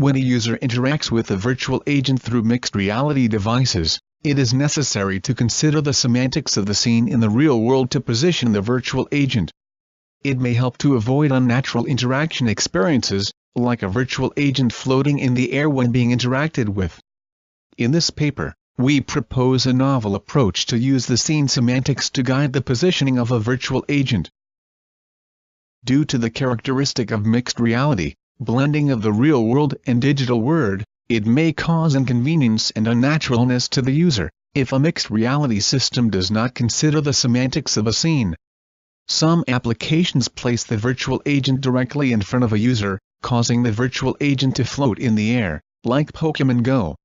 When a user interacts with a virtual agent through mixed reality devices, it is necessary to consider the semantics of the scene in the real world to position the virtual agent. It may help to avoid unnatural interaction experiences, like a virtual agent floating in the air when being interacted with. In this paper, we propose a novel approach to use the scene semantics to guide the positioning of a virtual agent. Due to the characteristic of mixed reality, blending of the real world and digital world, it may cause inconvenience and unnaturalness to the user, if a mixed reality system does not consider the semantics of a scene. Some applications place the virtual agent directly in front of a user, causing the virtual agent to float in the air, like Pokemon Go.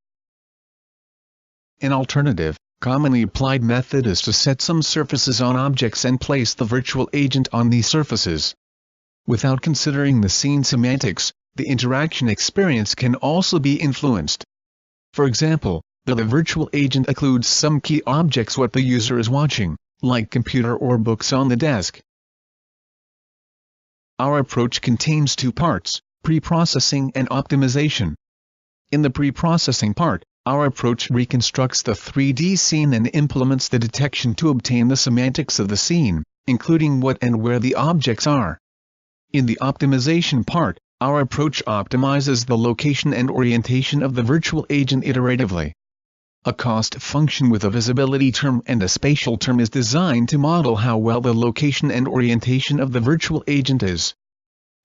An alternative, commonly applied method is to set some surfaces on objects and place the virtual agent on these surfaces. Without considering the scene semantics, the interaction experience can also be influenced. For example, the virtual agent includes some key objects what the user is watching, like computer or books on the desk. Our approach contains two parts, pre-processing and optimization. In the pre-processing part, our approach reconstructs the 3D scene and implements the detection to obtain the semantics of the scene, including what and where the objects are. In the optimization part, our approach optimizes the location and orientation of the virtual agent iteratively. A cost function with a visibility term and a spatial term is designed to model how well the location and orientation of the virtual agent is.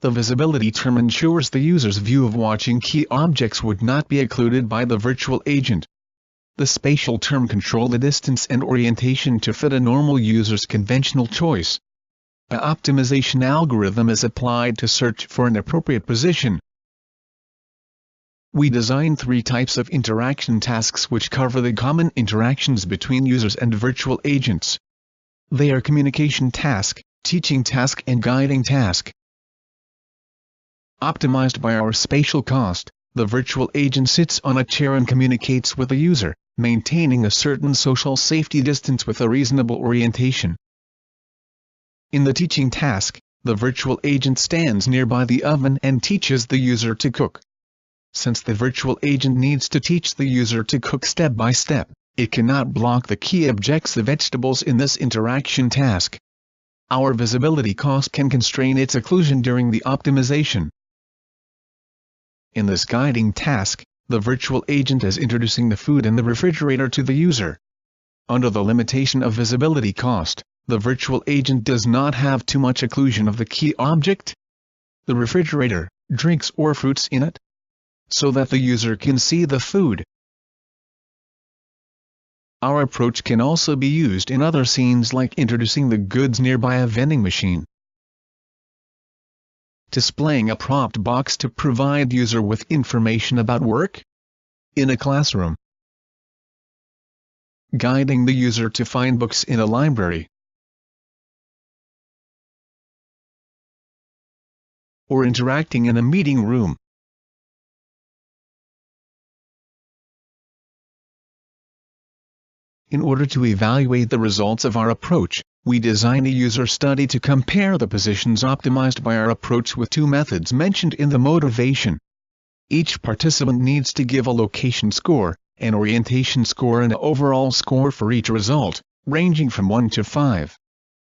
The visibility term ensures the user's view of watching key objects would not be occluded by the virtual agent. The spatial term controls the distance and orientation to fit a normal user's conventional choice. An optimization algorithm is applied to search for an appropriate position. We design three types of interaction tasks which cover the common interactions between users and virtual agents. They are communication task, teaching task and guiding task. Optimized by our spatial cost, the virtual agent sits on a chair and communicates with the user, maintaining a certain social safety distance with a reasonable orientation. In the teaching task, the virtual agent stands nearby the oven and teaches the user to cook. Since the virtual agent needs to teach the user to cook step by step, it cannot block the key objects, the vegetables, in this interaction task. Our visibility cost can constrain its occlusion during the optimization. In this guiding task, the virtual agent is introducing the food in the refrigerator to the user. Under the limitation of visibility cost, the virtual agent does not have too much occlusion of the key object, the refrigerator, drinks or fruits in it, so that the user can see the food. Our approach can also be used in other scenes like introducing the goods nearby a vending machine, displaying a propped box to provide user with information about work in a classroom, guiding the user to find books in a library, or interacting in a meeting room. In order to evaluate the results of our approach, we designed a user study to compare the positions optimized by our approach with two methods mentioned in the motivation. Each participant needs to give a location score, an orientation score and an overall score for each result, ranging from 1 to 5.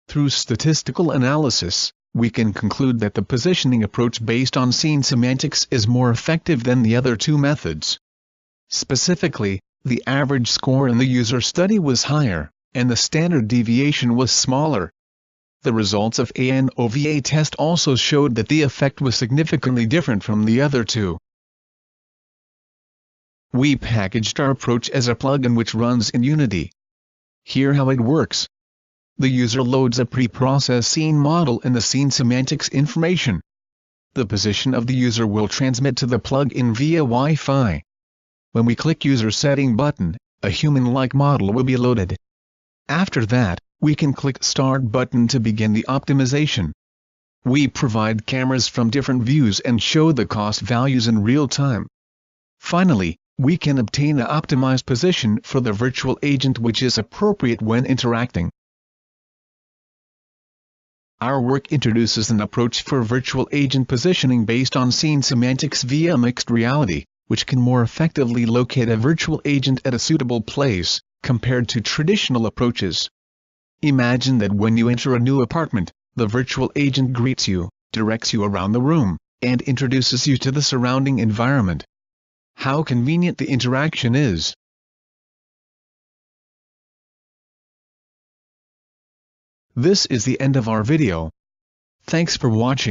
Through statistical analysis, we can conclude that the positioning approach based on scene semantics is more effective than the other two methods. Specifically, the average score in the user study was higher, and the standard deviation was smaller. The results of ANOVA test also showed that the effect was significantly different from the other two. We packaged our approach as a plugin which runs in Unity. Here how it works. The user loads a pre-processed scene model and the scene semantics information. The position of the user will transmit to the plugin via Wi-Fi. When we click User Setting button, a human-like model will be loaded. After that, we can click Start button to begin the optimization. We provide cameras from different views and show the cost values in real time. Finally, we can obtain an optimized position for the virtual agent which is appropriate when interacting. Our work introduces an approach for virtual agent positioning based on scene semantics via mixed reality, which can more effectively locate a virtual agent at a suitable place, compared to traditional approaches. Imagine that when you enter a new apartment, the virtual agent greets you, directs you around the room, and introduces you to the surrounding environment. How convenient the interaction is. This is the end of our video. Thanks for watching.